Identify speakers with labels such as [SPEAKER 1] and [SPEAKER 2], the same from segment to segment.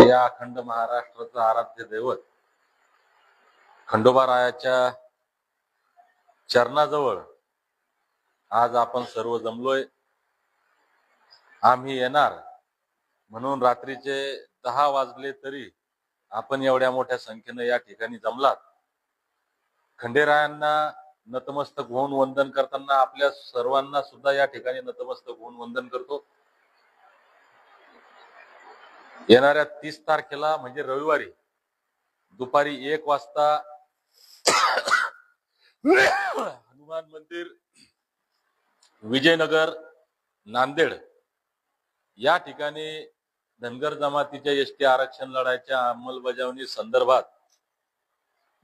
[SPEAKER 1] या अखंड महाराष्ट्राचं आराध्य दैवत खंडोबारायाच्या चरणाजवळ आज आपण सर्व जमलोय। आम्ही येणार म्हणून रात्रीचे 10 वाजले तरी आपण एवढ्या मोठ्या संख्येने या ठिकाणी जमलात। खंडेरायांना नतमस्तक होऊन वंदन करताना आपल्या सर्वांना सुद्धा या ठिकाणी नतमस्तक होऊन वंदन करतो। येणाऱ्या 30 तारखेला म्हणजे रविवारी दुपारी 1 वाजता हनुमान मंदिर विजयनगर नांदेड या ठिकाणी धनगर जमातीच्या एसटी आरक्षण लढाईच्या अंमलबजावणी संदर्भात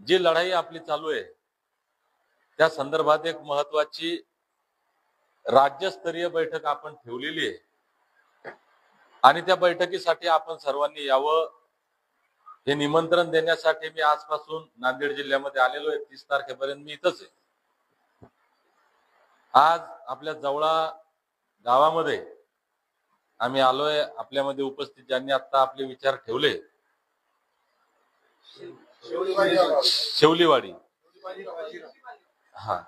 [SPEAKER 1] जी लढाई आपली चालू आहे त्या संदर्भात एक महत्वाची राज्यस्तरीय बैठक आपण ठेवलेली आहे आणि त्या बैठकीसाठी आपण सर्वांनी यावं हे निमंत्रण देण्यासाठी मी आजपासून नांदेड जिल्ह्यामध्ये आलेलो आहे। 30 तारखेपर्यंत मी इथंच आहे। आज आपल्या जवळा गावामध्ये आम्ही आलोय। आपल्यामध्ये उपस्थित ज्यांनी आता आपले विचार ठेवले शेवलीवाडी हा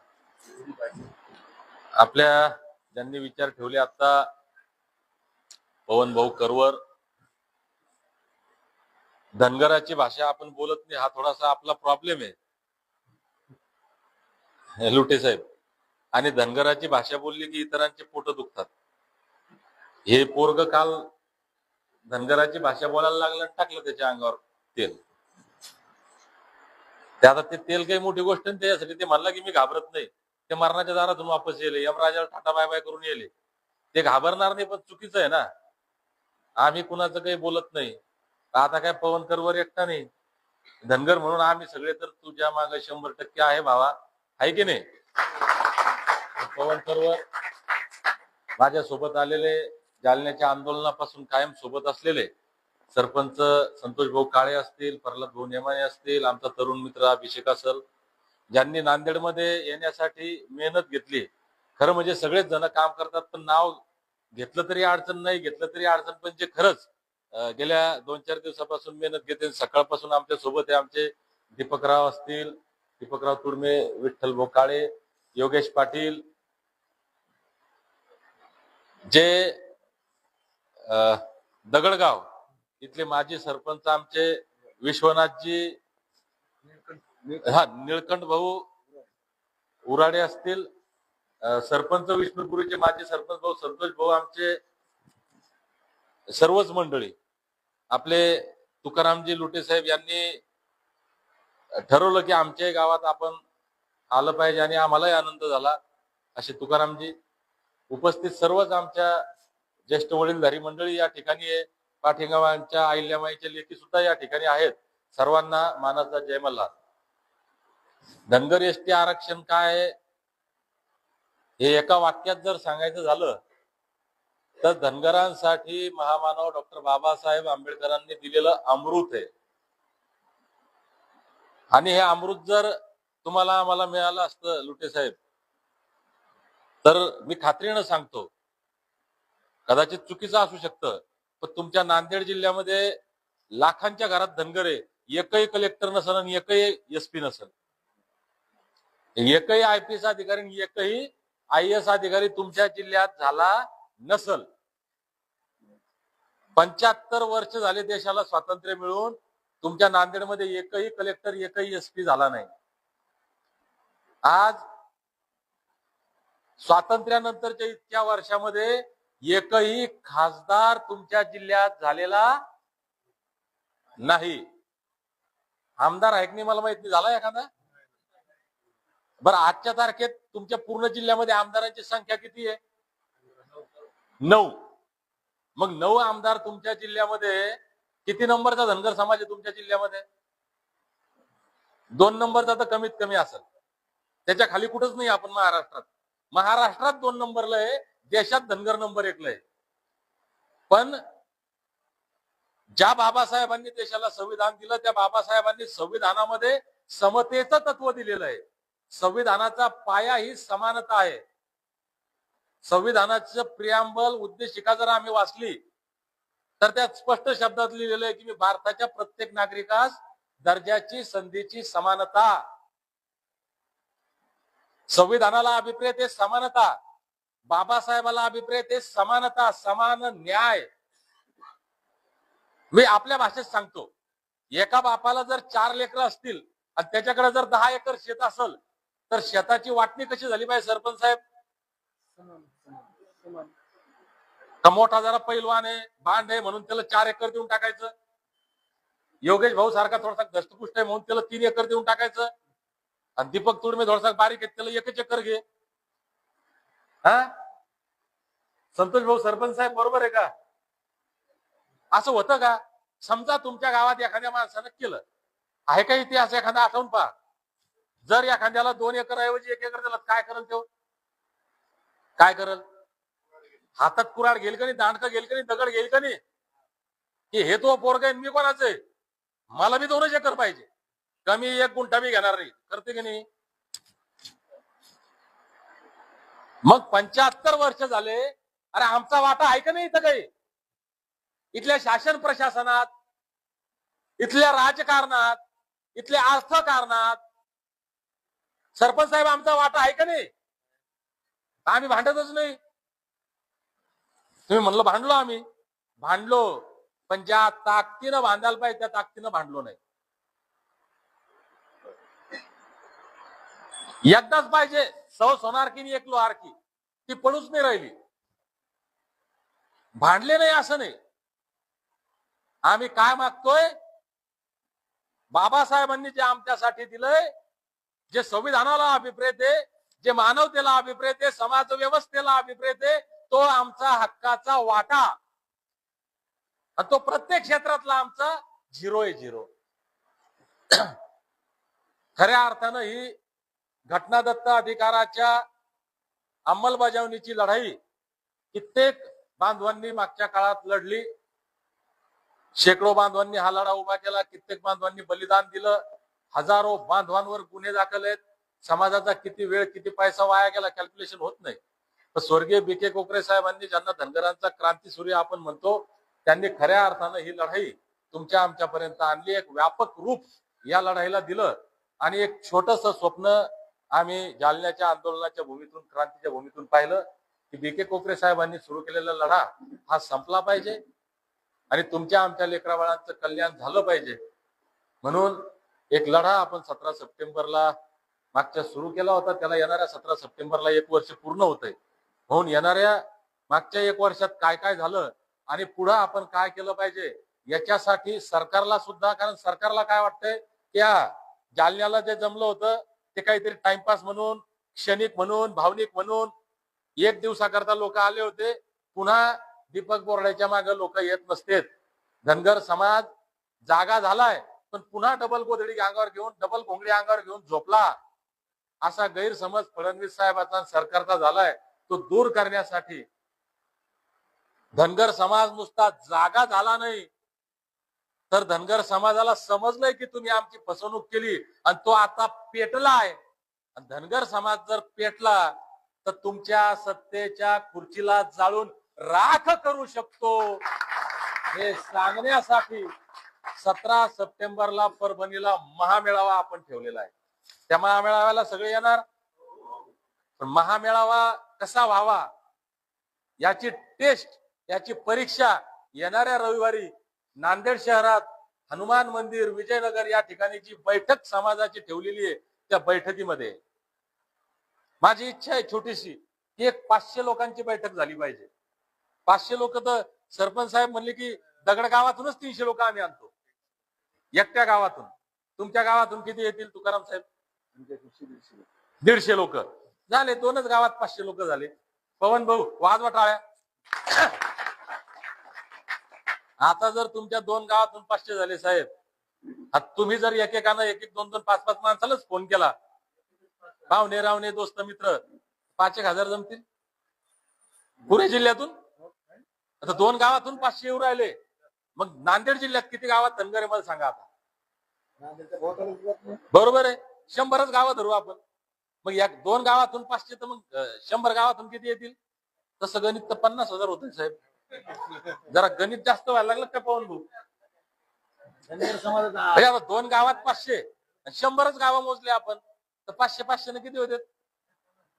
[SPEAKER 1] आपल्या ज्यांनी विचार ठेवले आता पवन भाऊ करवर। धनगराची भाषा आपण बोलत नाही हा थोडासा आपला प्रॉब्लेम आहे लुटे साहेब। आणि धनगराची भाषा बोलली की इतरांचे पोट दुखतात। हे पोरग काल धनगराची भाषा बोलायला लागलं टाकलं त्याच्या अंगावर तेल। ते आता ते तेल काही मोठी गोष्ट नाही त्याच्यासाठी ते म्हणला की मी घाबरत नाही। ते मरणाच्या दारातून वापस येले यमराजाला टाटा बाय बाय करून येले। ते घाबरणार नाही पण चुकीचं आहे ना। आम्ही कुणाचं काही बोलत नाही। आता काय पवन करवर एकटा नाही धनगर म्हणून आम्ही सगळे तर तुझ्या मागे 100% आहे भावा आहे की नाही। पवन करवर माझ्या सोबत आलेले जालन्याच्या आंदोलनापासून कायम सोबत असलेले सरपंच संतोष भाऊ काळे असतील, प्रल्हाद भाऊ नेमाने असतील, आमचा तरुण मित्र अभिषेक असेल, ज्यांनी नांदेडमध्ये येण्यासाठी मेहनत घेतली। खरं म्हणजे सगळेच जण काम करतात पण नाव घेतलं तरी अडचण नाही घेतलं तरी अडचण पण जे खरंच गेल्या 2-4 दिवसापासून मेहनत घेते सकाळपासून आमच्या सोबत आहे आमचे दीपकराव असतील, दीपकराव तुडमे, विठ्ठल भाऊ काळे, योगेश पाटील, जे दगडगाव इथले माजी सरपंच आमचे विश्वनाथजी निळकंठ भाऊ उराडे असतील, सरपंच विष्णुपुरीचे माजी सरपंच भाऊ संतोष भाऊ, आमचे सर्वच मंडळी। आपले तुकारामजी लुटे साहेब यांनी ठरवलं की आमच्या गावात आपण आलं पाहिजे आणि आम्हालाही आनंद झाला। असे तुकारामजी उपस्थित सर्वच आमच्या ज्येष्ठ वडीलधारी मंडळी या ठिकाणी आहे। पाठिंगावांच्या अहिल्यामाईच्या लेखी सुद्धा या ठिकाणी आहेत। सर्वांना मानाचा जय मल्हार। धनगर एसटी आरक्षण काय आहे हे एका वाक्यात जर सांगायचं झालं तर धनगरांसाठी महामानव डॉक्टर बाबासाहेब आंबेडकरांनी दिलेलं अमृत आहे। आणि हे अमृत जर तुम्हाला आम्हाला मिळालं असतं लुटे साहेब तर मी खात्रीनं सांगतो कदाचित चुकीचं असू शकतं पण तुमच्या नांदेड जिल्ह्यामध्ये लाखांच्या घरात धनगर आहे। एकही कलेक्टर नसेल आणि एकही एसपी नसेल, एकही IPS अधिकारी, एकही IAS अधिकारी तुमच्या जिल्ह्यात झाला नसल। 75 वर्ष झाले देशाला स्वातंत्र्य मिळून तुमच्या नांदेडमध्ये एकही कलेक्टर एकही एसपी झाला नाही। आज स्वातंत्र्यानंतरच्या इतक्या वर्षामध्ये एकही खासदार तुमच्या जिल्ह्यात झालेला नाही। आमदार आहे की नाही मला माहित नाही, झाला एखादा? बरं आजच्या तारखेत तुमच्या पूर्ण जिल्ह्यामध्ये आमदारांची संख्या किती आहे? 9। मग 9 आमदार तुमच्या जिल्ह्यामध्ये किती नंबरचा धनगर समाज आहे तुमच्या जिल्ह्यामध्ये? 2 नंबरचा तर कमीत कमी असेल, त्याच्या खाली कुठंच नाही। आपण महाराष्ट्रात 2 नंबरला आहे, देशात धनगर नंबर 1ला आहे। पण ज्या बाबासाहेबांनी देशाला संविधान दिलं त्या बाबासाहेबांनी संविधानामध्ये समतेचं तत्व दिलेलं आहे। संविधानाचा पाया ही समानता आहे। संविधानाचं प्रियांबल उद्देशिका जर आम्ही वाचली तर त्यात स्पष्ट शब्दात लिहिलेलं आहे की मी भारताच्या प्रत्येक नागरिकास दर्जाची संधीची समानता, संविधानाला अभिप्रेत आहे समानता, बाबासाहेबाला अभिप्रेत आहे समानता, समान न्याय. मी आपल्या भाषेत सांगतो, एका बापाला जर 4 लेकरं असतील आणि त्याच्याकडे जर 10 एकर शेत असेल तर शेताची वाटणी कशी झाली पाहिजे सरपंच साहेब? का मोठा जरा पैलवान आहे, भांड आहे म्हणून त्याला 4 एकर देऊन टाकायचं? योगेश भाऊ सारखा थोडासा दष्टपुष्ट आहे म्हणून त्याला 3 एकर देऊन टाकायचं? आणि दीपक तुडमे थोडासा बारीक आहे त्याला 1 एकर घे? हा संतोष भाऊ सरपंच साहेब बरोबर आहे का? असं होतं का? समजा तुमच्या गावात एखाद्या माणसानं केलं आहे का इतिहास एखादा आठवून पहा. जर एखाद्याला 2 एकर ऐवजी 1 एकर दिलं काय करेल तो? काय करेल? हातात कुऱ्हाड घेईल का नाही, दांडका घेईल का नाही, दगड घेईल का नाही की हे तो पोरगा आहे मी कोणाचं आहे, मला बी 2 एकर पाहिजे, कमी 1 गुंठा मी घेणार नाही, करते की नाही? मग 75 वर्ष झाले, अरे आमचा वाटा आहे का नाही इथं काही? इथल्या शासन प्रशासनात, इथल्या राजकारणात, इथल्या अर्थकारणात सरपंच साहेब आमचा वाटा आहे का नाही? आम्ही भांडतच नाही. तुम्ही म्हणलं भांडलो, आम्ही भांडलो, पण ज्या ताकदीनं बांधायला पाहिजे त्या ताकदीनं भांडलो नाही. एकदाच पाहिजे, सौ सोनार की एक लोहार की, ती पडूच नाही राहिली. भांडले नाही असं नाही. आम्ही काय मागतोय? बाबासाहेबांनी जे आमच्यासाठी दिलंय, जे संविधानाला अभिप्रेत आहे, जे मानवतेला अभिप्रेत आहे, समाज व्यवस्थेला अभिप्रेत आहे, तो आमचा हक्काचा वाटा. आणि तो प्रत्येक क्षेत्रातला आमचा 0 आहे 0. खऱ्या अर्थानं ही घटनादत्त अधिकाराच्या अंमलबजावणीची लढाई कित्येक बांधवांनी मागच्या काळात लढली. शेकडो बांधवांनी हा लढा उभा केला, कित्येक बांधवांनी बलिदान दिलं, हजारो बांधवांवर गुन्हे दाखल आहेत. समाजाचा किती वेळ किती पैसा वाया गेला कॅल्क्युलेशन होत नाही. तर स्वर्गीय बी.के. कोकरे साहेबांनी, ज्यांना धनगरांचा क्रांतीसूर्य आपण म्हणतो, त्यांनी खऱ्या अर्थानं ही लढाई तुमच्या आमच्यापर्यंत आणली, एक व्यापक रूप या लढाईला दिलं. आणि एक छोटस स्वप्न आम्ही जालन्याच्या आंदोलनाच्या भूमीतून, क्रांतीच्या भूमीतून पाहिलं की बी.के. कोकरे साहेबांनी सुरू केलेला लढा हा संपला पाहिजे आणि तुमच्या आमच्या लेकराबाळांचं कल्याण झालं पाहिजे. म्हणून एक लढा आपण 17 सप्टेंबरला मागच्या सुरू केला होता. त्याला येणाऱ्या 17 सप्टेंबरला 1 वर्ष पूर्ण होतंय. म्हणून येणाऱ्या मागच्या 1 वर्षात काय काय झालं आणि पुढे आपण काय केलं पाहिजे याच्यासाठी सरकारला सुद्धा, कारण सरकारला काय वाटतंय, त्या जालन्याला जे जमलं होतं ते काहीतरी टाइमपास म्हणून, क्षणिक म्हणून, भावनिक म्हणून 1 दिवसाकरता लोक आले होते. पुन्हा दीपक बोर्डाच्या मागे लोक येत नसतेत. धनगर समाज जागा झालाय पण पुन्हा डबल गोधडी अंगावर घेऊन, डबल घोंगडी अंगावर घेऊन झोपला, असा गैरसमज फडणवीस साहेबांचा सरकारचा झालाय. तो दूर करण्यासाठी धनगर समाज नुसता जागा झाला नाही, तर धनगर समाजाला समजलंय की तुम्ही आमची फसवणूक केली आणि तो आता पेटलाय. धनगर समाज जर पेटला तर तुमच्या सत्तेच्या खुर्चीला जाळून राख करू शकतो, हे सांगण्यासाठी 17 सप्टेंबरला परभणीला महामेळावा आपण ठेवलेला आहे. त्या महामेळाव्याला सगळे येणार, पण महामेळावा कसा व्हावा याची टेस्ट, याची परीक्षा येणाऱ्या रविवारी नांदेड शहरात हनुमान मंदिर, विजयनगर या ठिकाणी जी बैठक समाजाची ठेवलेली आहे, त्या बैठकीमध्ये माझी इच्छा आहे छोटीशी की एक 500 लोकांची बैठक झाली पाहिजे. 500 लोक तर सरपंच साहेब म्हणले की दगड गावातूनच 300 लोक आम्ही आणतो, एकट्या गावातून. तुमच्या गावातून किती येतील तुकाराम साहेब? 150 लोक झाले. 2च गावात 500 लोक झाले. पवन भाऊ वाजवा टाळ्या. आता जर तुमच्या 2 गावातून 500 झाले साहेब, आता तुम्ही जर एकेकानं 1-1, 2-2, 5-5 माणसालाच फोन केला, पाहुणे रावणे दोस्त मित्र, 5,000 जमतील पुणे जिल्ह्यातून. आता 2 गावातून 500 येऊ राहिले, मग नांदेड जिल्ह्यात किती गावात धनगर आहे मला सांगा आता. बरोबर आहे, 100च गावं धरू आपण. मग या 2 गावातून 500 तर मग 100 गावातून किती येतील? तसं गणित तर 50,000 होते साहेब. जरा गणित जास्त व्हायला लागलं का पवन भाऊ? आता 2 गावात 500 आणि 100च गावं मोजले आपण तर 500 किती होते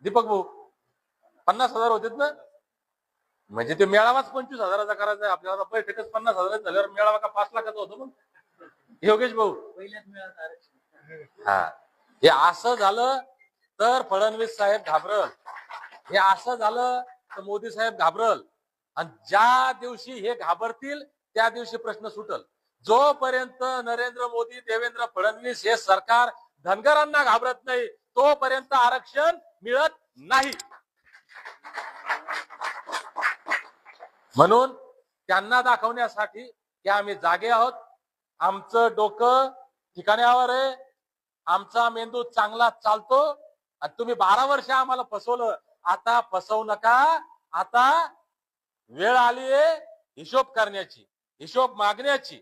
[SPEAKER 1] दीपक भाऊ? 50,000 होते ना. म्हणजे ते मेळावाच 25,000चा करायचा आपल्याला. बैठकच 50,000 झाल्यावर मेळावा का 5 लाखाचा होतो मग योगेश भाऊ? पहिल्याच मेळावा. हा, हे असं झालं तर फडणवीस साहेब घाबरल, हे असं झालं तर मोदी साहेब घाबरल. आणि ज्या दिवशी हे घाबरतील त्या दिवशी प्रश्न सुटल. जोपर्यंत नरेंद्र मोदी, देवेंद्र फडणवीस हे सरकार धनगरांना घाबरत नाही तोपर्यंत आरक्षण मिळत नाही. म्हणून त्यांना दाखवण्यासाठी की आम्ही जागे आहोत, आमचं डोकं ठिकाणावर आहे, आमचा मेंदू चांगला चालतो. आणि तुम्ही 12 वर्ष आम्हाला फसवलं, आता फसवू नका. आता वेळ आली आहे हिशोब करण्याची, हिशोब मागण्याची.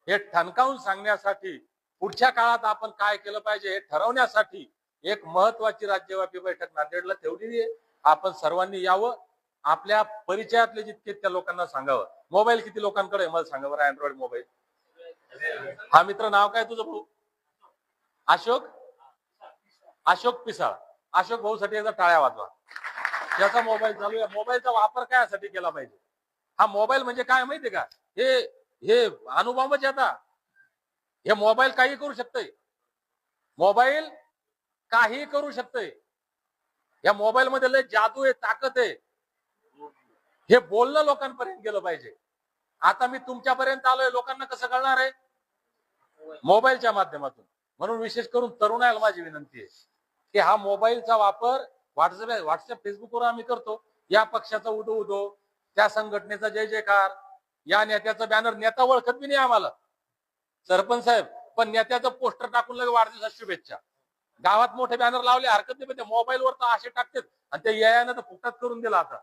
[SPEAKER 1] हे ठणकावून सांगण्यासाठी पुढच्या काळात आपण काय केलं पाहिजे हे ठरवण्यासाठी एक महत्वाची राज्यव्यापी बैठक नांदेडला ठेवलेली आहे. आपण सर्वांनी यावं, आपल्या परिचयातले जितके त्या लोकांना सांगावं. मोबाईल किती लोकांकडे आहे मला सांगा बरं? Android mobile. हा मित्र, नाव काय तुझं भाऊ? अशोक? अशोक पिसाळ. अशोक भाऊ साठी एकदा टाळ्या वाजवा. त्याचा मोबाईल चालू आहे. मोबाईलचा वापर काय साठी केला पाहिजे? हा मोबाईल म्हणजे काय माहितीये का? हे अणुबॉम्बच आता. हे मोबाईल काही करू शकतोय, मोबाईल काही करू शकतोय. या मोबाईल मध्ये लय जादू आहे, ताकद आहे. हे बोलणं लोकांपर्यंत गेलं पाहिजे. आता मी तुमच्यापर्यंत आलोय, लोकांना कसं कळणार आहे? मोबाईलच्या माध्यमातून. म्हणून विशेष करून तरुणाला माझी विनंती आहे की हा मोबाईलचा वापर व्हॉट्सअप फेसबुकवर आम्ही करतो. या पक्षाचा उदो उदो, त्या संघटनेचा जय जयकार, या नेत्याचा बॅनर. नेता ओळखत बी नाही आम्हाला सरपंच साहेब, पण नेत्याचं पोस्टर टाकून लगे वाढदिवसाच्या शुभेच्छा. गावात मोठे बॅनर लावले हरकत नाही, पण त्या मोबाईलवर तर असे टाकतात. आणि त्या यायानं तर फुकटात करून दिला. आता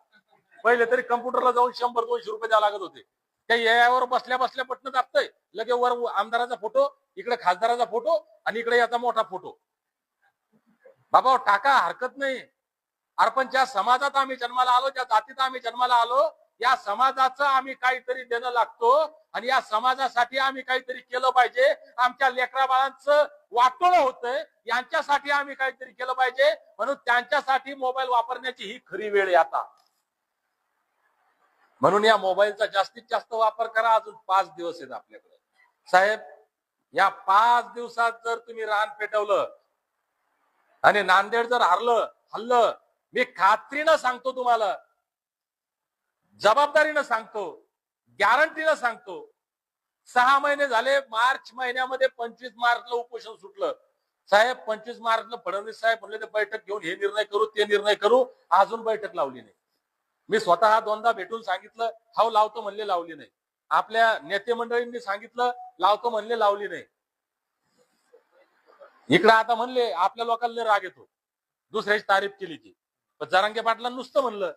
[SPEAKER 1] पहिले तरी कम्प्युटरला जाऊन 100-200 रुपये द्यावे लागत होते. त्या यायावर बसल्या बसल्या बटन दाबतोय, लगे वर आमदाराचा फोटो, इकडे खासदाराचा फोटो आणि इकडे याचा मोठा फोटो. बाबा टाका, हरकत नाही. अरे पण ज्या समाजात आम्ही जन्माला आलो, ज्या जातीत आम्ही जन्माला आलो, या समाजाचं आम्ही काहीतरी देणं लागतो आणि या समाजासाठी आम्ही काहीतरी केलं पाहिजे. आमच्या लेकरा बाळांचं वाटोळं होतंय, यांच्यासाठी आम्ही काहीतरी केलं पाहिजे. म्हणून त्यांच्यासाठी मोबाईल वापरण्याची ही खरी वेळ आहे आता. म्हणून या मोबाईलचा जास्तीत जास्त वापर करा. अजून 5 दिवस आहेत आपल्याकडे साहेब. या 5 दिवसात जर तुम्ही रान पेटवलं आणि नांदेड जर हल्लं, मी खात्रीनं सांगतो तुम्हाला, जबाबदारीनं सांगतो, गॅरंटीनं सांगतो, 6 महिने झाले. मार्च महिन्यामध्ये 25 मार्चला उपोषण सुटलं साहेब. 25 मार्चला फडणवीस साहेब म्हणले ते बैठक घेऊन हे निर्णय करू, ते निर्णय करू. अजून बैठक लावली नाही. मी स्वतः 2दा भेटून सांगितलं, हाव लावतो म्हणले, लावली नाही. आपल्या नेते मंडळींनी सांगितलं लावतो म्हणले, लावली नाही. इकडे आता म्हणले आपल्या लोकांना राग येतो, दुसऱ्याची तारीफ केली की. पण जरांगे पाटलांना नुसतं म्हणलं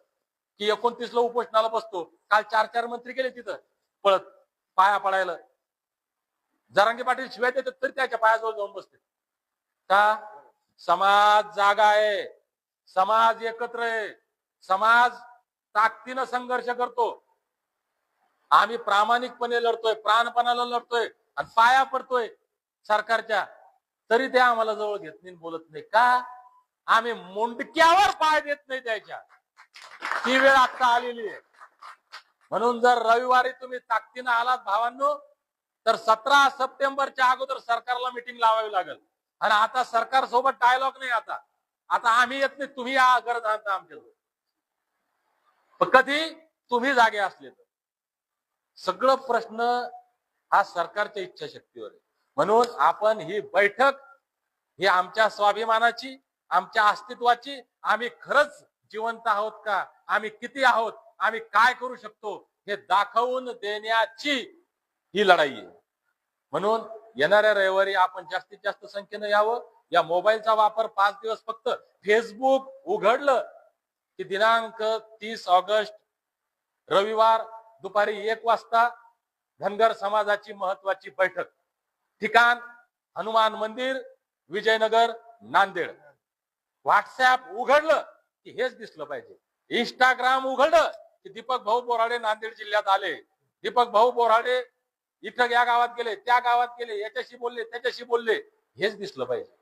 [SPEAKER 1] की 29ला उपोषणाला बसतो. काल 4 मंत्री गेले तिथं पळत पाया पडायला. जरांगे पाटील शिवाय देतात तरी त्याच्या पायाजवळ जाऊन बसते का? समाज जागा आहे, समाज एकत्र आहे, समाज ताकदीनं संघर्ष करतो. आम्ही प्रामाणिकपणे लढतोय, प्राणपणाला लढतोय आणि पाया पडतोय सरकारच्या, तरी ते आम्हाला जवळ घेत नाही, बोलत नाही का? आम्ही मुंडक्यावर पाय देत नाही त्याच्या. ती वेळ आता आलेली आहे. म्हणून जर रविवारी तुम्ही ताकदीनं आलात भावांनो, तर 17 सप्टेंबरच्या अगोदर सरकारला मीटिंग लावावी लागेल. आणि आता सरकार सोबत डायलॉग नाही. आता आम्ही येत नाही, तुम्ही या गरज आहात आमच्याजवळ. कधी तुम्ही जागे असले तर. सगळं प्रश्न हा सरकारच्या इच्छाशक्तीवर आहे. म्हणून आपण ही बैठक ही आमच्या स्वाभिमानाची, आमच्या अस्तित्वाची, आम्ही खरंच जिवंत आहोत का, आम्ही किती आहोत, आम्ही काय करू शकतो हे दाखवून देण्याची ही लढाई आहे. म्हणून येणाऱ्या रविवारी आपण जास्तीत जास्त संख्येनं यावं. या मोबाईलचा वापर 5 दिवस फक्त. फेसबुक उघडलं की दिनांक 30 ऑगस्ट रविवार दुपारी 1 वाजता धनगर समाजाची महत्वाची बैठक. ठिकाण हनुमान मंदिर, विजयनगर, नांदेड. व्हॉट्सअप उघडलं की हेच दिसलं पाहिजे. इंस्टाग्राम उघडलं की दीपक भाऊ बोराडे नांदेड जिल्ह्यात आले, दीपक भाऊ बोराडे इथं या गावात गेले, त्या गावात गेले, याच्याशी बोलले, त्याच्याशी बोलले, हेच दिसलं पाहिजे.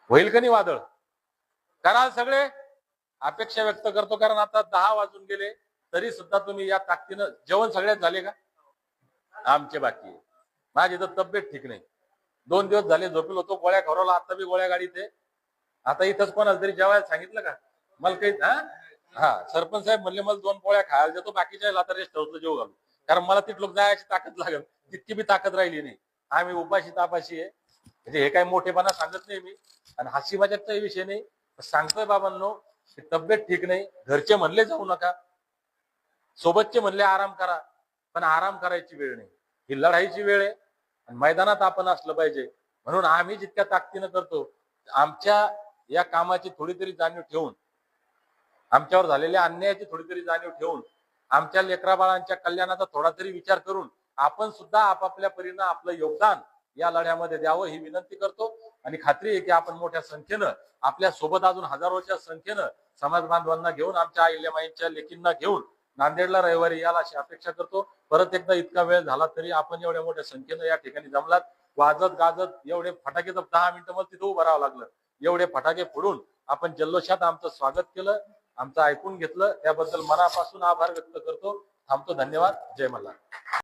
[SPEAKER 1] होईल का नाही वादळ? कराल सगळे? अपेक्षा व्यक्त करतो, कारण आता 10 वाजून गेले तरी सुद्धा तुम्ही या ताकदीनं. जेवण सगळ्यात झाले का? आमचे बाकी आहे. माझी तर तब्येत ठीक नाही, 2 दिवस झाले झोपेल होतो, गोळ्या खवरवला, आता बी गोळ्या गाडीत आहे. आता इथंच कोणाला तरी जेवायला सांगितलं का मला काही? हा सरपंच साहेब म्हणले मला 2 पोळ्या खायला देतो, बाकीच्या आता रेस्ट हाऊसला जेव घालू, कारण मला तिथं जायची ताकद लागेल, तितकी बी ताकद राहिली नाही. आम्ही उपाशी तापाशी आहे. म्हणजे हे काही मोठेपणा सांगत नाही मी, आणि हसी मजाकचा विषय नाही, सांगतोय बाबांनो, तब्येत ठीक नाही. घरचे म्हणले जाऊ नका, सोबतचे म्हणले आराम करा, पण आराम करायची वेळ नाही, ही लढाईची वेळ आहे, आणि मैदानात आपण असलं पाहिजे. म्हणून आम्ही जितक्या ताकदीनं करतो, आमच्या या कामाची थोडी तरी जाणीव ठेवून, आमच्यावर झालेल्या अन्यायाची थोडी तरी जाणीव ठेवून, आमच्या लेकराबाळांच्या कल्याणाचा थोडा तरी विचार करून आपण सुद्धा आपापल्या परीनं आपलं योगदान या लढ्यामध्ये द्यावं, ही विनंती करतो. आणि खात्री आहे की आपण मोठ्या संख्येनं, आपल्या सोबत अजून हजारोच्या संख्येनं समाज बांधवांना घेऊन, आमच्या अहिल्यामाईंच्या लेकींना घेऊन नांदेडला रविवारी याला अशी अपेक्षा करतो. परत एकदा इतका वेळ झाला तरी आपण एवढ्या मोठ्या संख्येनं या ठिकाणी जमलात, वाजत गाजत एवढे फटाके, तर 10 मिनिटं मला तिथं उभं राहावं लागलं. एवढे फटाके फोडून आपण जल्लोषात आमचं स्वागत केलं, आमचं ऐकून घेतलं, त्याबद्दल मनापासून आभार व्यक्त करतो. थांबतो. धन्यवाद. जय मल्हार.